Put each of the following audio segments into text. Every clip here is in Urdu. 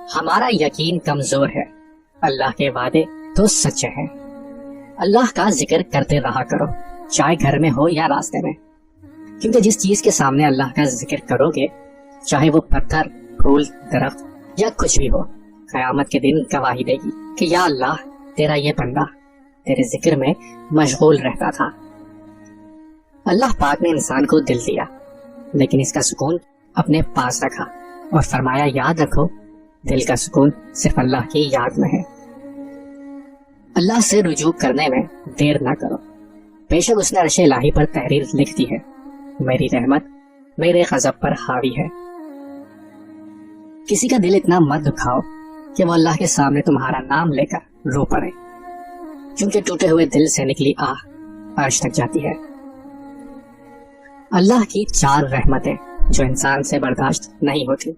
ہمارا یقین کمزور ہے، اللہ کے وعدے تو سچے ہیں۔ اللہ کا ذکر کرتے رہا کرو، چاہے گھر میں ہو یا راستے میں، کیونکہ جس چیز کے سامنے اللہ کا ذکر کرو گے، چاہے وہ پتھر، پھول، درخت یا کچھ بھی ہو، قیامت کے دن گواہی دے گی کہ یا اللہ، تیرا یہ بندہ تیرے ذکر میں مشغول رہتا تھا۔ اللہ پاک نے انسان کو دل دیا، لیکن اس کا سکون اپنے پاس رکھا اور فرمایا یاد رکھو، دل کا سکون صرف اللہ کی یاد میں ہے۔ اللہ سے رجوع کرنے میں دیر نہ کرو، بے شک اس نے عرش الہی پر تحریر لکھ دی ہے، میری رحمت میرے غضب پر حاوی ہے۔ کسی کا دل اتنا مت دکھاؤ کہ وہ اللہ کے سامنے تمہارا نام لے کر رو پڑے، کیونکہ ٹوٹے ہوئے دل سے نکلی آہ عرش تک جاتی ہے۔ اللہ کی 4 رحمتیں جو انسان سے برداشت نہیں ہوتی: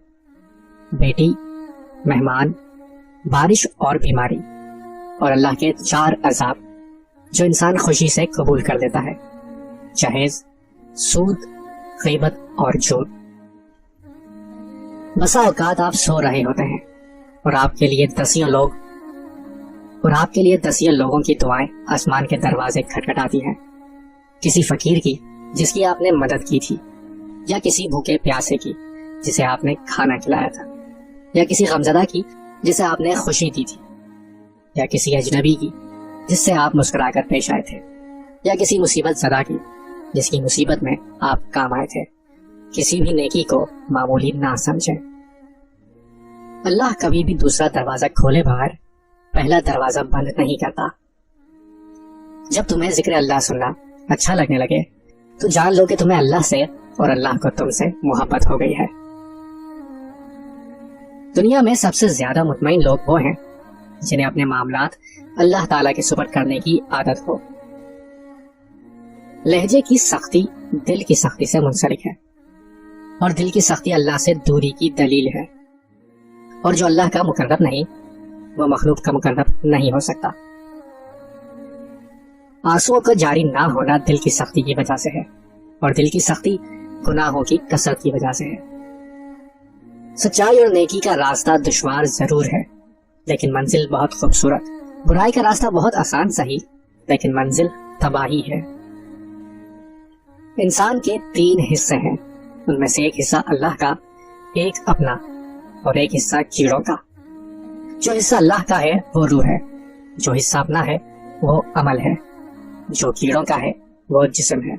بیٹی، مہمان، بارش اور بیماری، اور اللہ کے 4 عذاب جو انسان خوشی سے قبول کر لیتا ہے: جہیز، سود، غیبت اور جھوٹ۔ بسا اوقات آپ سو رہے ہوتے ہیں اور آپ کے لیے دسیوں لوگوں کی دعائیں آسمان کے دروازے کھٹکھٹاتی ہیں، کسی فقیر کی جس کی آپ نے مدد کی تھی، یا کسی بھوکے پیاسے کی جسے آپ نے کھانا کھلایا تھا، یا کسی غمزدہ کی جسے آپ نے خوشی دی تھی، یا کسی اجنبی کی جس سے آپ مسکرا کر پیش آئے تھے، یا کسی مصیبت زدہ کی جس کی مصیبت میں آپ کام آئے تھے۔ کسی بھی نیکی کو معمولی نہ سمجھیں۔ اللہ کبھی بھی دوسرا دروازہ کھولے بغیر پہلا دروازہ بند نہیں کرتا۔ جب تمہیں ذکر اللہ سننا اچھا لگنے لگے تو جان لو کہ تمہیں اللہ سے اور اللہ کو تم سے محبت ہو گئی ہے۔ دنیا میں سب سے زیادہ مطمئن لوگ وہ ہیں جنہیں اپنے معاملات اللہ تعالیٰ کے سپرد کرنے کی عادت ہو۔ لہجے کی سختی دل کی سختی سے منسلک ہے، اور دل کی سختی اللہ سے دوری کی دلیل ہے، اور جو اللہ کا مقرب نہیں وہ مخلوق کا مقرب نہیں ہو سکتا۔ آنسوؤں کا جاری نہ ہونا دل کی سختی کی وجہ سے ہے، اور دل کی سختی گناہوں کی کثرت کی وجہ سے ہے۔ سچائی اور نیکی کا راستہ دشوار ضرور ہے، لیکن منزل بہت خوبصورت۔ برائی کا راستہ بہت آسان سہی، لیکن منزل تباہی ہے۔ انسان کے 3 حصے ہیں، ان میں سے ایک حصہ اللہ کا، ایک اپنا، اور ایک حصہ کیڑوں کا۔ جو حصہ اللہ کا ہے وہ روح ہے، جو حصہ اپنا ہے وہ عمل ہے، جو کیڑوں کا ہے وہ جسم ہے۔